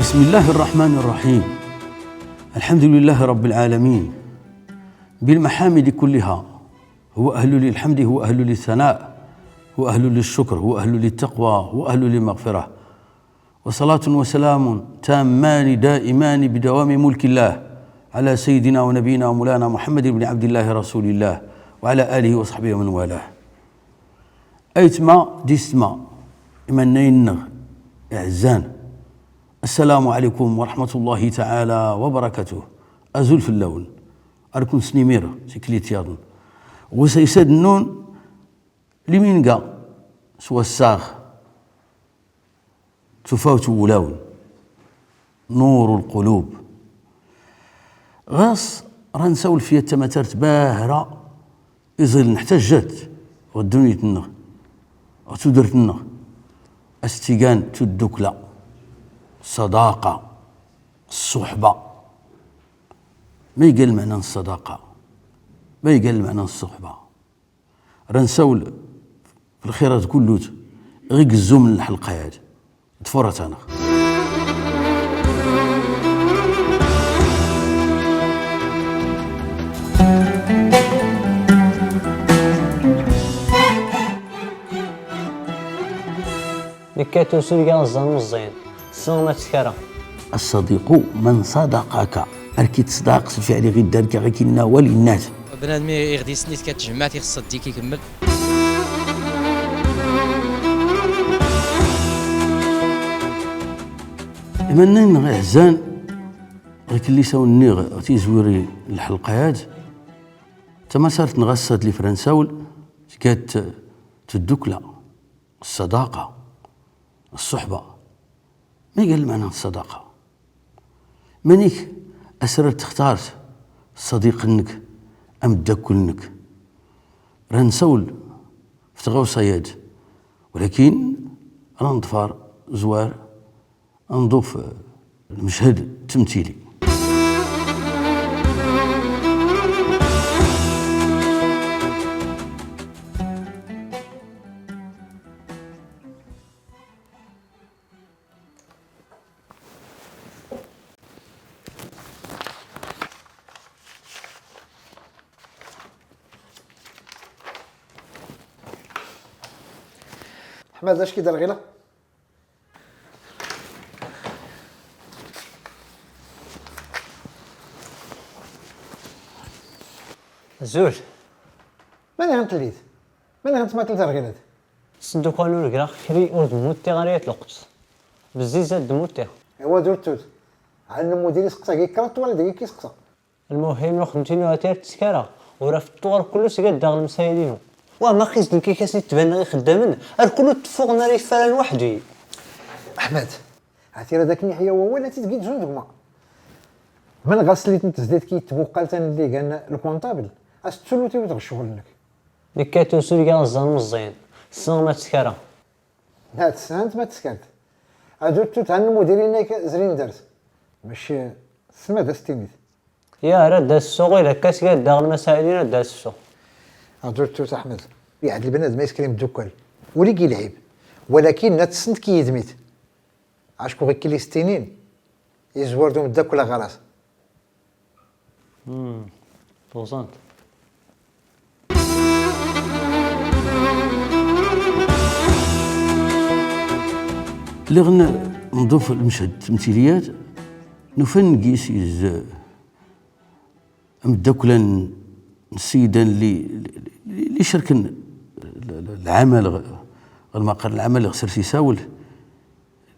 بسم الله الرحمن الرحيم. الحمد لله رب العالمين بالمحامد كلها، هو أهل للحمد، هو أهل للثناء، هو أهل للشكر، هو أهل للتقوى، هو أهل للمغفرة. وصلاة وسلام تامان دائمان بدوام ملك الله على سيدنا ونبينا ومولانا محمد بن عبد الله رسول الله وعلى آله وصحبه ومن والاه. أيتما ديستما إمنين إعزان، السلام عليكم ورحمة الله تعالى وبركاته. أزول في اللون أركن سنيمير سكليتيادن وسيسد النون لمينقا سوى الساغ تفاوت ولاون نور القلوب غاص رانساول فيها التماترت باهرة إزيل نحتاجات والدنيا تنغ وتدرت النغ استيقان تدوكلا الصداقة الصحبة. ما يقال معنى الصداقة، ما يقال معنى الصحبة. رانساول في الخيرات كلوت غير قزو من الحلقة هاد تفرت أنا. لكاتو سوريا الظن الزين الصومة تسكرة. الصديق من صدقك، أركي تصداق فعلي غير دارك غير كينا ولينات بنادم يغدي سنيت كتجمع تيخص ديك يكمل. إمنين غير حزان غير كلي ساو النيغ تيزويري الحلقة هاد تما صارت نغصت لي فرنساول كانت تدوكلا الصداقة الصحبة. ما قال معنى الصداقة؟ مانيك أسرر تختار الصديق انك أم الداكل انك رانساول في تغوصياد، ولكن راه نضفار زوار نضوف المشهد التمثيلي. أحمد اش كيدير غيلا؟ زول ماني غنتليت، ماني غنتماثل غيلات. صندوق قالوا لك راه كري ورد موتي غير الوقت بزيزات دموتي. ايوا درتوت عندنا مدير سقسا كي كرات ولا داك كيسقسا. المهم لو خدمتيني هاتير تسكرة وراه في الطوار كله سكاد داغ المسايلينو وما خيزن كي كاسني تبان غير خدامن راه كله تفوق ناري فعلا وحدي. احمد عرفتي راه داك النحيه هو ولا تيتقيد جوج دوما من غسليت انت زديت كيتبوقال تان اللي قالنا الكونطابل اش تسولتي وتغشوا لك لكاتو سوريا الظن الزين الصومة تسكرة. هاد السنه ما تسكرت درتوت عند المديرين زرين درت ماشي سما داستينيت يا راه داز السوق الا كاسكاد داغ المسايلين داز السوق. درتوت احمد واحد البنات ما يسكريم الدكال ولي كيلعب ولكن نتسنت كي يدميت عاشكو غير كيليستينين يزور دوم داك ولا غلاس. بوزانت اللي غنى نضيف المشهد التمثيليات نفن قيس مداكلا السيدة اللي شاركن العمل المقر العمل اللي خسر سيساول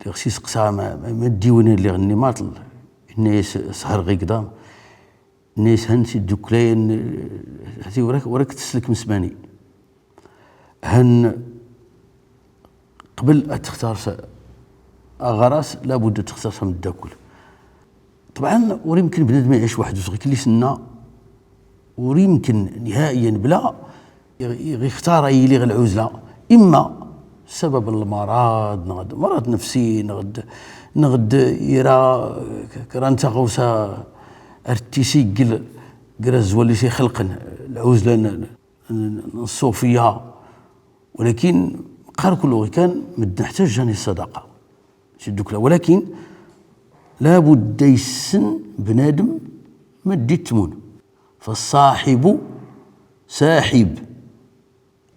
اللي خصيص قصا ما الديوانين اللي غني ماطل الناس سهر غي قدام الناس هنتي الدكلين هاتي وراك تسلك مسماني هن قبل تختار غراس لابد تختار من الداكل. طبعا ويمكن بنادم يعيش وحده صغير كلي سنه ويمكن نهائيا بلا يختار اي اللي العزله، اما سبب المرض مرض نفسي نغد يرى كرانتا غوسا ارتيسي قرز ولا شي خلقن العزله الصوفيه، ولكن قال كله كان مد نحتاج جاني الصداقه شدوك له، ولكن لابد يسن بنادم ما دي التمون. فالصاحب ساحب،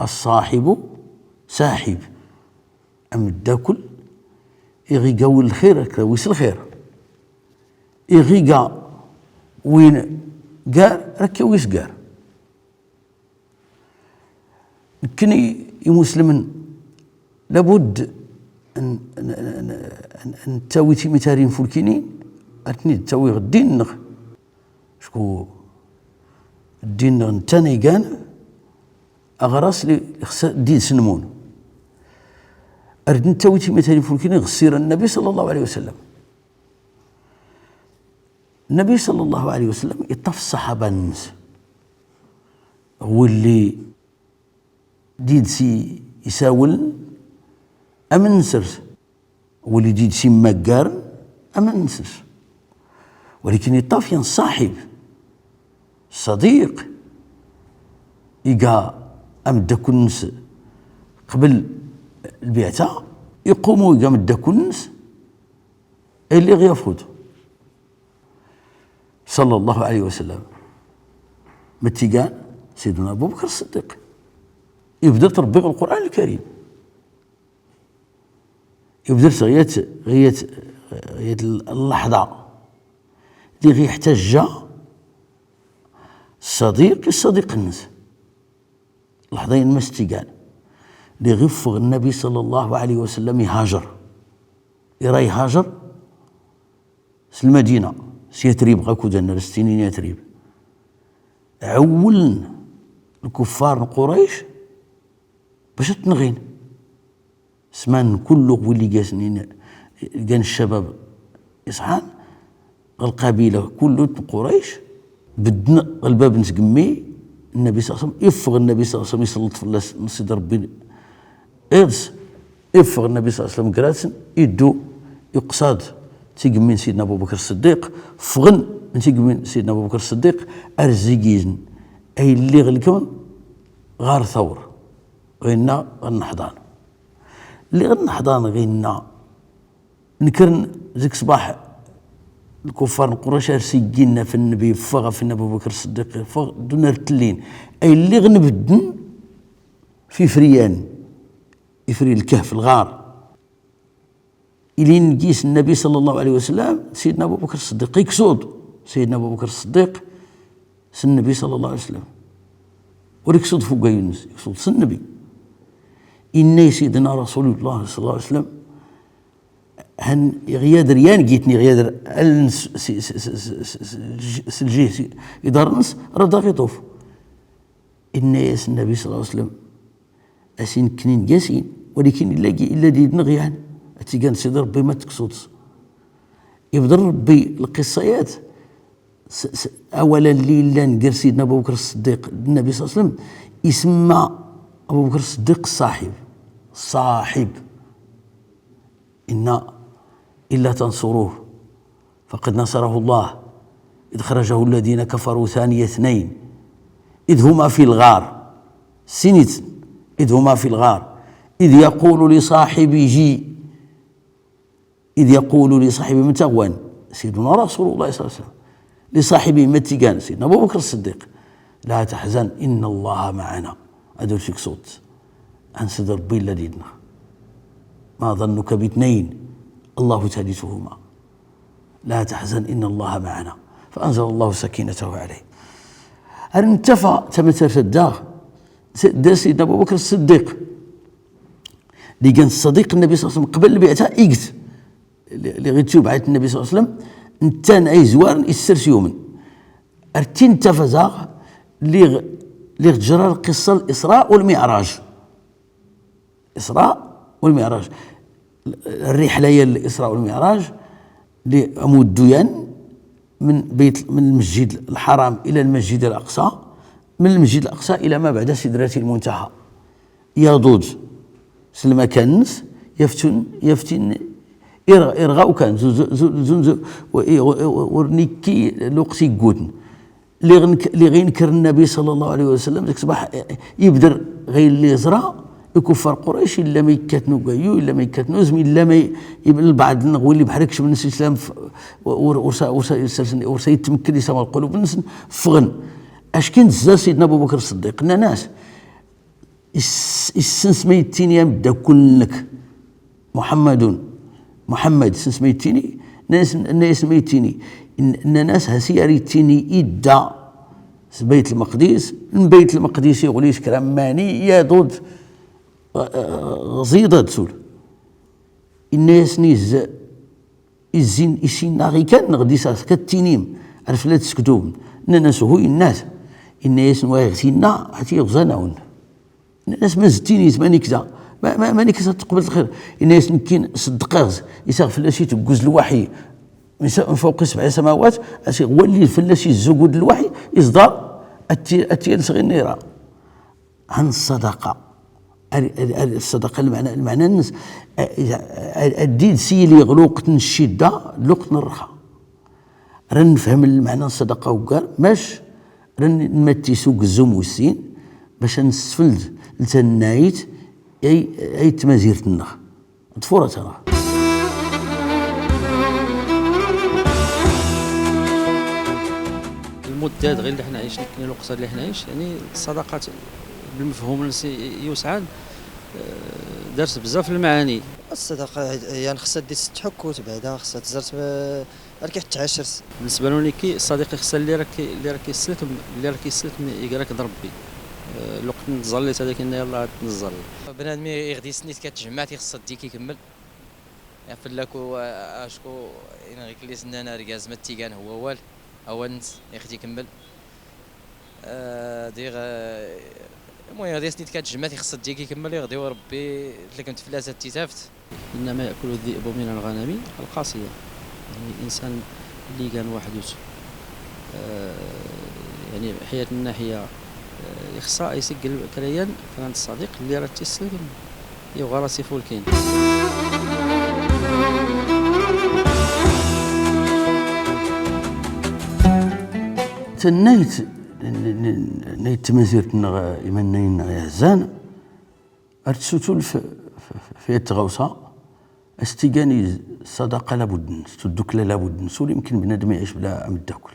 الصاحب ساحب، أم الداكل يغيقا وين الخير ويس الخير، يغيقا وين قار ركا ويس قار. كني مسلم لابد أن تاوي تيمتارين فولكينين أتني تاوي الدين نغ شكو الدين نغ نتاني كان أغراس لي دين سنمون أردن تاوي تيمتارين فولكينين غسير النبي صلى الله عليه وسلم. النبي صلى الله عليه وسلم يطف الصحابة الناس هو اللي ديد سي يساول أمن نسرس، واللي ديد سي مقارن أمن نسرس، ولكن يطاف صاحب صديق يقا أمدا كنس قبل البيعة يقوموا يقا مدا كنس اللي غيفوت صلى الله عليه وسلم. متيقان سيدنا أبو بكر الصديق يبدأ تربيع القرآن الكريم، يبدأ غيت اللحظة اللي غيحتاج الصديق الناس لحظين مستيقان اللي غيفغ النبي صلى الله عليه وسلم يهاجر يهاجر المدينة سيتريب غاكو دانا السنين يتريب عولن الكفار قريش باش تنغين سمان كله واللي جاسنين كان الشباب يصحان القبيله كله قريش بدنا الباب نسقمي النبي صلى الله عليه وسلم يفغ النبي صلى الله عليه وسلم يسلط في نصيد ربي إرس يفغ النبي صلى الله عليه وسلم كراسن يدو يقصاد تيقمين سيدنا أبو بكر الصديق فغن تيقمين سيدنا أبو بكر الصديق أرزيقيزن أي اللي غلكون غار ثور غينا غنحضان اللي غنحضان غينا نكرن زيك صباح الكفار قريش سجلنا في النبي فغا في النبي أبو بكر الصديق فغ دون رتلين أي اللي غنبدن في فريان يفري الكهف الغار إلي نجيس النبي صلى الله عليه وسلم سيدنا أبو بكر الصديق يكسود سيدنا أبو بكر الصديق سن النبي صلى الله عليه وسلم وريكسود فوق يونس يكسود سن النبي إني سيدنا رسول الله صلى الله عليه وسلم هن غيادر يان جيتني غيادر سلجيه يدارنس ردا غيطوف إني النبي صلى الله عليه وسلم أسين كنين جاسين ولكن إلا ديد نغيان أتيقان سيد ربي ما تكسوتس يبدأ ربي القصيات أولا ليلا نقر سيدنا أبو بكر الصديق النبي صلى الله عليه وسلم يسمى أبو بكر الصديق صاحب إن إلا تنصروه فقد نصره الله إذ خرجه الذين كفروا ثاني اثنين إذ هما في الغار سنت إذ هما في الغار إذ يقول لصاحبه متغوان سيدنا رسول الله صلى الله عليه وسلم لصاحبه متيقان سيدنا أبو بكر الصديق لا تحزن إن الله معنا أدول فيك صوت عن صدر ربي الذين ما ظنك باثنين الله ثالثهما لا تحزن إن الله معنا فأنزل الله سكينته عليه. هل انتفى تمثل الدار سيدنا أبو بكر الصديق اللي كان صديق النبي صلى الله عليه وسلم قبل البعثة إيكت اللي غيتشوف بعث النبي صلى الله عليه وسلم انتان أي زوار يسرس يوما أرتين تفزاغ اللي جرى القصة الإسراء والمعراج. إسراء والمعراج الرحلة هي الإسراء والمعراج لأمود ديان من المسجد الحرام إلى المسجد الأقصى، من المسجد الأقصى إلى ما بعد سدرة المنتهى يضوج سلما كانس يفتن إرغاء كان زو ورنيكي لوقسي قوتن اللي غينكر النبي صلى الله عليه وسلم ذاك الصباح يبدر غير اللي يزرع كفار قريش الا ما يكاتنوا كايو الا ما يكاتنوا زمي الا ما يبان البعض نقول اللي بحالكش من الناس الاسلام ورسا يتمكن يسمى القلوب الناس فغن اش كان تزا سيدنا ابو بكر الصديق ناس السنس ما يتيني بدا كلك محمد سنس ما يتيني الناس ما يتيني الناس هسي ريتيني إدا بيت المقدس من بيت المقدس يغليش كرام ماني يا ضد غزيضة تسول الناس نيز الزين إسينا غي كان غدي ساس كالتينيم عرف لا تسكتوم الناس هو الناس نواغتينا حتى يغزاناون الناس ما زتيني ماني كذا ماني كذا تقبل الخير الناس يمكن صدقاغز يساغ فلاشي تبوز الوحي من فوق 7 سماوات هو اللي فلاشي الزقود الوحي إصدار التيال صغير نيرة عن الصدقة الصدقة المعنى الناس الدين سي اللي غلوقت الشدة لوقت الرخاء راه نفهم المعنى الصدقة وكار باش راه نمتي سوق الزوم والسين باش نسفل لتنايت اي تمازيرت النخ طفورة ترى المدات غير اللي حنا عايشين كاين الوقت اللي حنا عايش يعني الصداقات بالمفهوم يوسعان دارت بزاف المعاني. الصداقه يعني خصها دير 6 حكوت بعدا خصها تزرت راك تعاشرت. بالنسبه لي كي الصديق خصها اللي راه كيسلك يقراك ضربي الوقت نتزليت هذاك يلاه تنزل بنادم يغدي سنيت كتجمع تيخصها دي كيكمل يعني فلاكو اشكو غير كلي سنانا ركاز ما تيكان هو وال اونت يختي يكمل دير المهم غادي سنيت كتجمع تيخصها دي كيكمل يغدي وربي اللي كنت فلاسه تيتافت. انما ياكل الذئب من الغنم القاسيه يعني الانسان اللي كان واحد يوسف يعني حياه من ناحيه يخصها يسجل كريان كان الصديق اللي راه تيسلم يبغى راسي فولكين. تنيت تمازيرت إيمان غيهزان أرتسوتول في التغوصة استيقاني صداقة لابد الدكلة لابد نسول يمكن بنادم يعيش بلا مداكل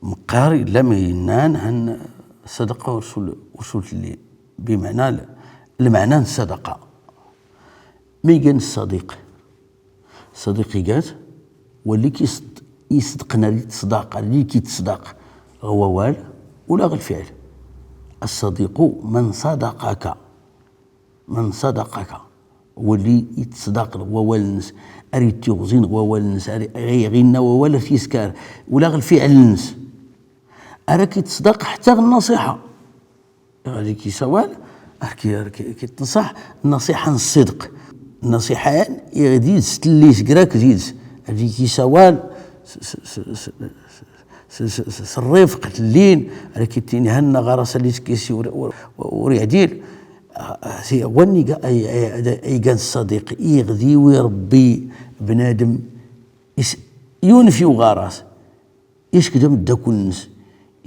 مقاري لم ينان عن الصدقة ورسول اللي بمعنى المعنى الصدقة ميجان الصديق يقات واللي يصدقنا اللي تصدق اللي كيتصدق هو وال ولا غير الفعل. الصديق من صدقك واللي يتصدق هو والنس اريد تيغزين هو والنس غيغينا هو ولا تيسكار ولا غير الفعل النس راك يتصدق حتى النصيحه غادي كيسوال كيتنصح النصيحه الصدق النصيحه غادي تستلي سكراك زيد غادي كيسوال الرفق اللين راه كيتيني هنا غرس اللي تكيسي وريعديل سي وني اي كان الصديق يغذي ويربي بنادم يونفي وغرس ايش كدا مدا كل الناس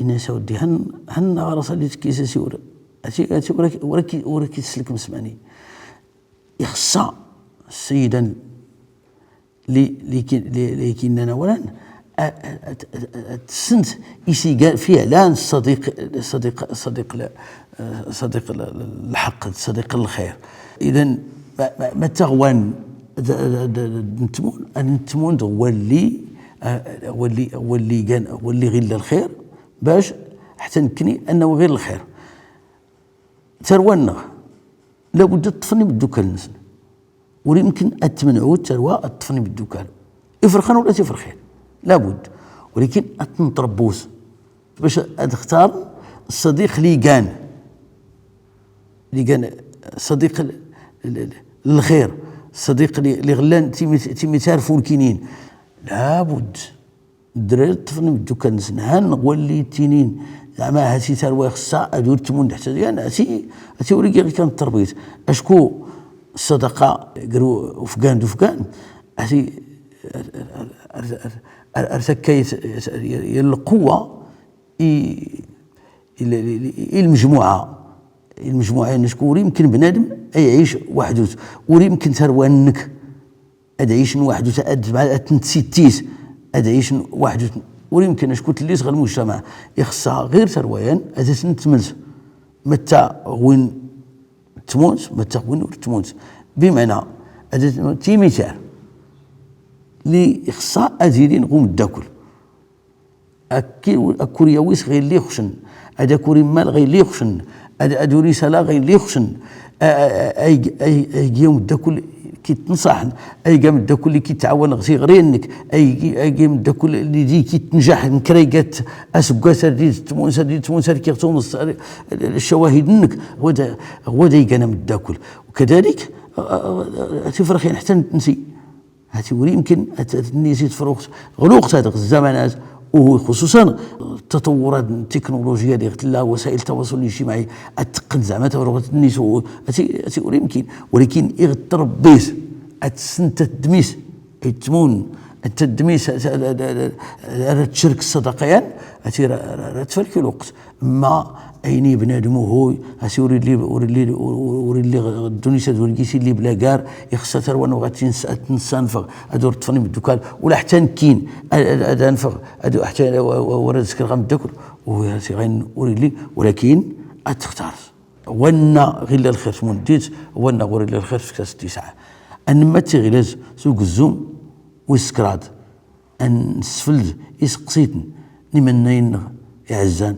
الناس ودي هنا غرس اللي تكيسي وراك تسلك مسمعني يخصا السيدا اللي كايننا ولان السنت يسيقال فعلا صديق الحق صديق الخير. اذا ما تغوان نتمون هو اللي غير الخير باش حتى نكني انه غير الخير ترونا لابد تطفني بالدكان الناس ولا يمكن اتمنعوا التروى الطفني بالدكان يفرخن ولا تفرخين لابد ولكن اتنطربوس باش تختار الصديق اللي كان صديق الخير الصديق اللي غلان تيمي تعرفوا الكينين لابد الدراري طفني بالدكان نهان ولي تينين زعما هاتي تروى خصها ادور تمون حتى يعني هاتي وريكي غير كان التربيط اشكو الصدقه قالوا فقان هاتي ارتكيت القوه المجموعه المجموعه نشكور يمكن بنادم يعيش وحده ويمكن ثروانك ادعيش وحده مع تنسيتيس ادعيش وحده ويمكن اشكوت اللي صغر المجتمع يخصها غير ثرويان هذا تملس متى وين تموت متى وين تموت بمعنى هذا تيميتار اللي يخصها ازيدين قوم الداكل اكوريا ويس غير اللي يخشن هذا كوري مال غير اللي يخشن هذا ادو رساله غير اللي يخشن اي يوم الداكل كي تنصح اي قام الداكل اللي كيتعاون غسي غرينك اي قام الداكل اللي دي كي تنجح نكريقات اسكاسر دي تمونسر كيغتون الشواهد انك هو دا يقنا من الداكل وكذلك تفرخين حتى نسي هاتي وري يمكن النيسي تفرخ غلوقت هذاك الزمانات وخصوصا التطورات التكنولوجيه اللي قلت وسائل التواصل الاجتماعي اتقن زعما تفرغت الناس هاتي وري يمكن ولكن يغتر بيس اتسنت الدميس يتمون انت الدميس تشرك الصدقيان هاتي تفرك الوقت ما ايني بنادم هو هاسي وري اللي الدنيا ورقيسي اللي بلا كار يخسر وانا غاتي نسانفغ ادور طفني بالدكان ولا حتى نكين هذا نفغ هادو حتى ورا تسكر غام الدكر وهاسي غين وري لي ولكن اتختار وانا غير الخير منديت وانا غير الخير في كاس 9 ان ما تيغلاز سوق الزوم والسكراد ان سفلد يسقسيتن نمنين يعزان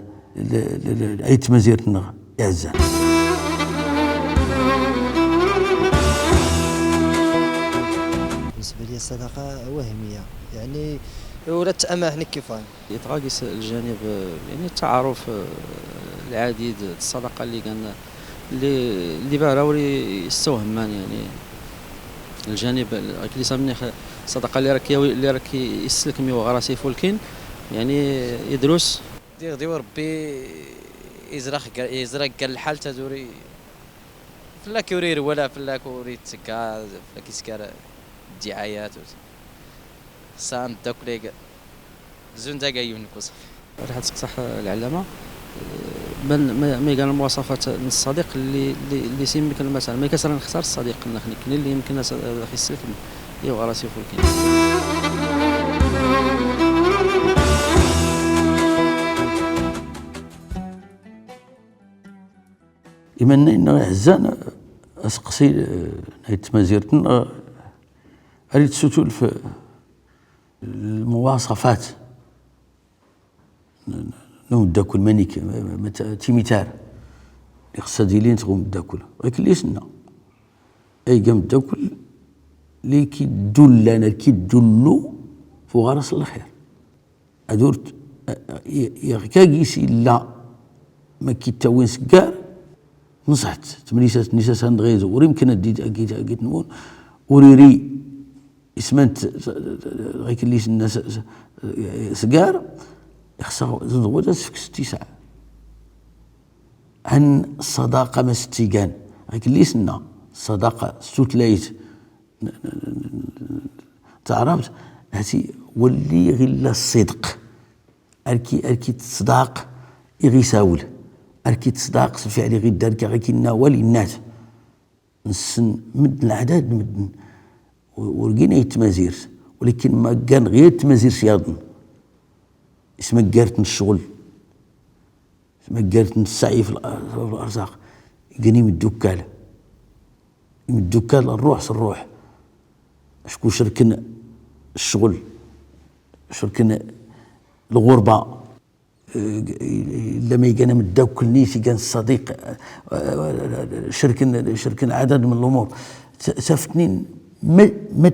اي تمازيرتنا يعزان بالنسبه لي الصدقه وهميه يعني ولا تاماحني كيفان يتغاقس الجانب يعني التعارف العديد الصدقه اللي كان اللي باراوري يستوهمان يعني الجانب اللي سامني الصدقه اللي راكي يسلكمي وغراسي فولكين يعني يدرس دي وربي يزرق قال الحال تدوري فلاك يورير ولا فلاك وريت سكا فلاك يسكر الدعايات سام داكليك زون دا جايون كوصف راح تقصح العلامه ما قال المواصفات من الصديق اللي سيمك مثلا ما كسر نختار الصديق نحن اللي يمكن يسلك يو راسي فولكين يمنى إنه يعزان أسقسي نهاية مزيرتنا أريد ستول في المواصفات نوم الداكل مانيك تيميتار يخصها ديالين تغوم الداكل ولكن ليش لنا أي قام الداكل اللي كيدل لنا كيدلو فوق راس الخير أدورت يغكاكيسي لا ما كيتاوين سكار نصحت تمليسات نساس هندغيزو ويمكن أكيد نمون وريري اسمنت غيك اللي الناس سكار يخسر زوجة في 9 عن الصداقة ما ستيقان غيك اللي سنا الصداقة ستوتلايت تعرفت هاتي ولي غير الصدق أركي تصداق يغيساول أركي تصداق فعلي غير دارك غير كنا ولي الناس نسن مدن العداد مدن ولقينا يتمازير ولكن ما كان غير تمازير سياضن اسمه قارت الشغل اسمه قارت السعي في الأرزاق يقني من الدكال من الدكال الروح شكون شركنا الشغل شركنا الغربة لما يجينا من الدوك النيسي كان الصديق شركنا عدد من الأمور سافتنين ما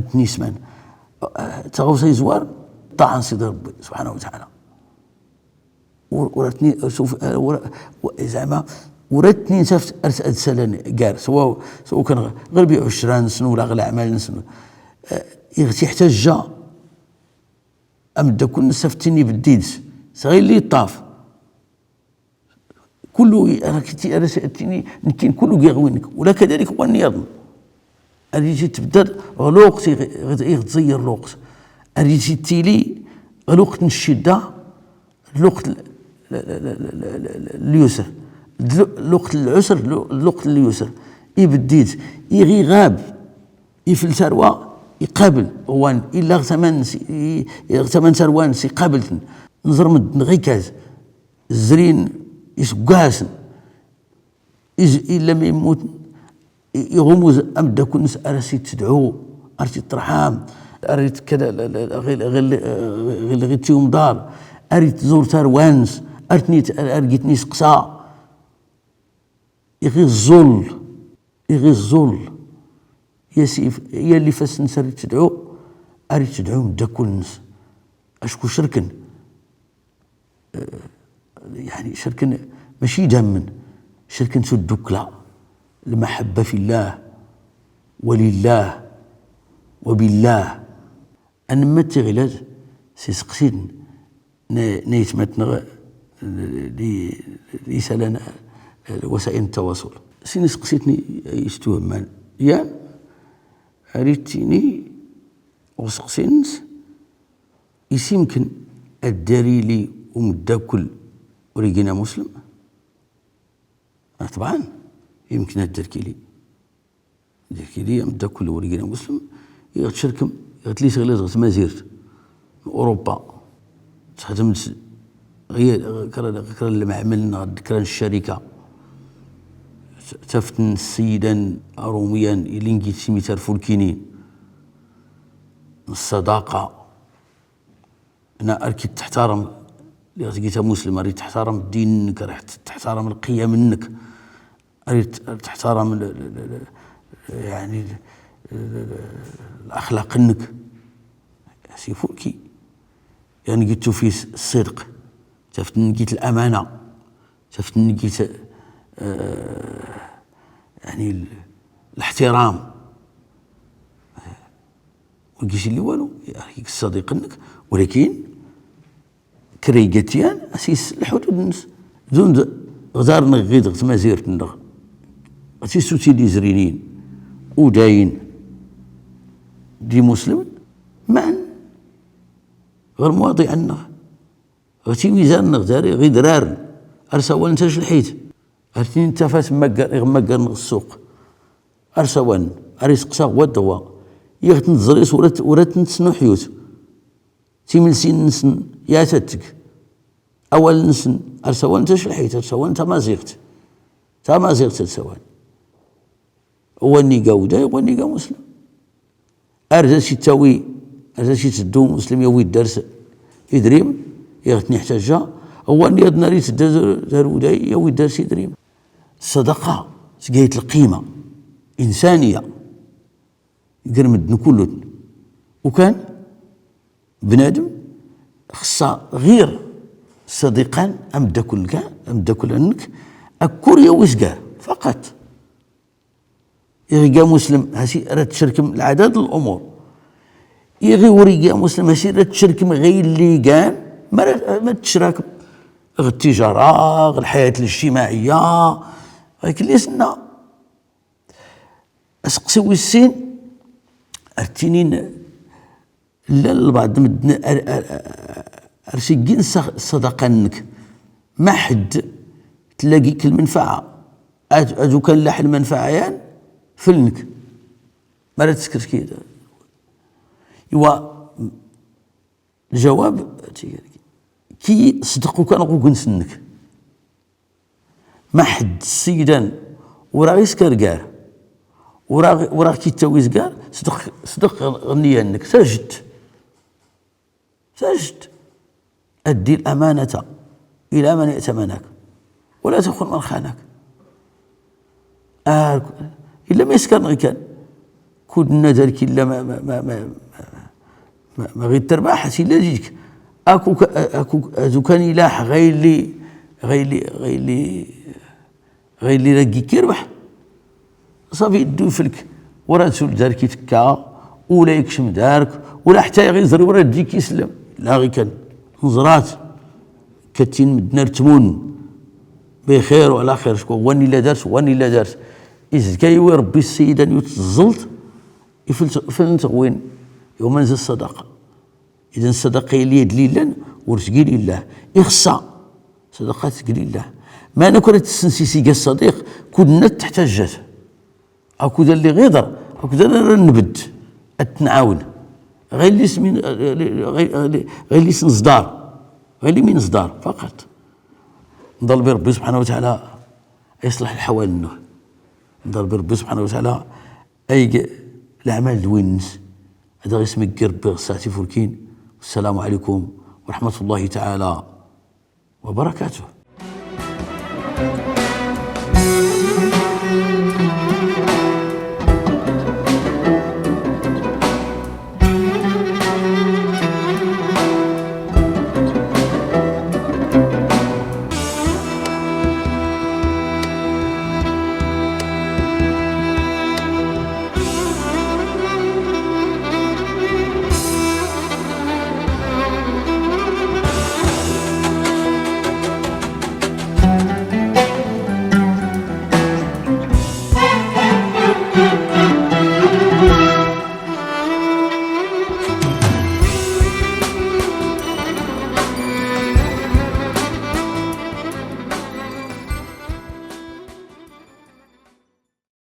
تنسمان تغوصي زوار طاعن سيدي ربي سبحانه وتعالى وراتني شوف زعما وراتني نسافت ارسل سلان كار سواء كان غير بيع الشران سنو ولا غير اعمال نسنو يحتاج جا امدا كل نسافتني بالديدس صغير لي طاف كله انا سالتني يمكن كله يغوينك ولا كذلك هو النياض اريجي تبدا غلوقتي يغتزير الوقت اريجي تيلي الوقت الشده الوقت اليسر، الوقت العسر الوقت اليسر، يبديت يغي غاب يفل ثروة يقابل وان إلا غتمن ثروان يقابلتن نزرمد غي كاز الزرين يسقاسن إلا ما يموت يغمز أمدا كنس أرسي تدعو أرسي ترحام أريد كذا غير تيوم دار أريد تزور ثروانس أريد سقسا يغي الظل يا سيف يا اللي فاس ناس أريد تدعو مدا كل الناس أشكو شركن يعني شركن ماشي دمن شركن سدوك لا المحبة في الله ولله وبالله أنا ما تغلز سيسقسين نيتمتنا ليس لنا وسائل التواصل سينسقسيتني يستوى مان يا أريتني وسقسينس يمكن الداري لي ومداكل وريقنا مسلم طبعا يمكن الدركي لي مداكل وريقنا مسلم يغتشركم يغتليس غليظ مازيرت أوروبا تخدمت غير كرا اللي عملنا كرا الشركة تفتن سيدا روميا إلينكي سيميتر فولكيني الصداقة أنا أركي تحترم لقيتها مسلم أريد تحترم دينك أريد تحترم القيم منك أريد تحترم يعني الأخلاق منك سيفوكي يعني قلت فيه الصدق شفت نقيت الأمانة شفت نقيت يعني الاحترام ولقيت اللي والو يعني الصديق انك ولكن كريقتيان اسيس الحدود الناس دون غزار نغيد غت ما زيرت نغ اسيس سيدي زرينين وداين دي مسلم معا غير مواضيع النغ غتي ميزان نغداري غير درار ارسوان نتاش الحيت ارتيني انت فاس مقر السوق ارسوان اريسقسا هو الدواء يغت نزريس ورات نتسنو حيوت تيملسين نسن ياتتك اول نسن ارسوان نتاش الحيت ارسوان تا ما زيغت ارسوان هو النيقا ودا هو النيقا مسلم ارجع شي تاوي ارجع شي تدو مسلم يوي الدرس يدريم يغتني حتاجا هو اني ادنا ريت دار وداي يوي الدرس يدريم الصدقه سقيت القيمه انسانيه قرمد كله وكان بنادم خصها غير صديقان امدا كل انك اكور يويس كاع فقط يغي مسلم هاسي راه تشركم العدد الامور يغي وريقا مسلم هاسي راه تشركم غير اللي كان ما تشراكم غير التجاره غير الحياه الاجتماعيه غير اللي سنا اسقسيو السين ارتينين لا البعض مدنا ارسيكين الصدقه انك ما حد تلاقيك المنفعه اجو كان لاح المنفعه يعني فلنك ما تسكر كذا يوا الجواب كي صدقوا كان غو نسنك ما حد السيدان وراه يسكر كاع وراه كي تاويز كاع صدق غنية انك سجد ادي الامانه الى من ائتمنك ولا تخن من خانك الا ما يسكر غير كان كنا ذلك الا ما غير ترباح سي لا جيك اكو كان يلاح غير اللي راكي كيربح صافي يدو فلك ورا تسول دارك يتكا ولا يكشم دارك ولا حتى غير يزري ورا تجيك يسلم لا غير كان نظرات كتين مدنا رتمون بخير وعلى خير شكون واني لا دارت إذا كايوي ربي السيد أن يتزلط يفلت وين يوم نزل الصدقة إذا الصدقة اللي يد لله ورزقي لله يخصى صدقات قليلة. ما أنا كنت تستنسيسي قال الصديق كنا تحتاجات أو كذا اللي غيضر أو كذا نبد التنعاون غير اللي سمين غير اللي سنصدار غير اللي من صدار فقط. نضل بربي سبحانه وتعالى يصلح الحوال لنا، نضل بربي سبحانه وتعالى أي الأعمال دوينس. هذا غير اسمك ربي ساعتي فولكين. والسلام عليكم ورحمة الله تعالى وبركاته.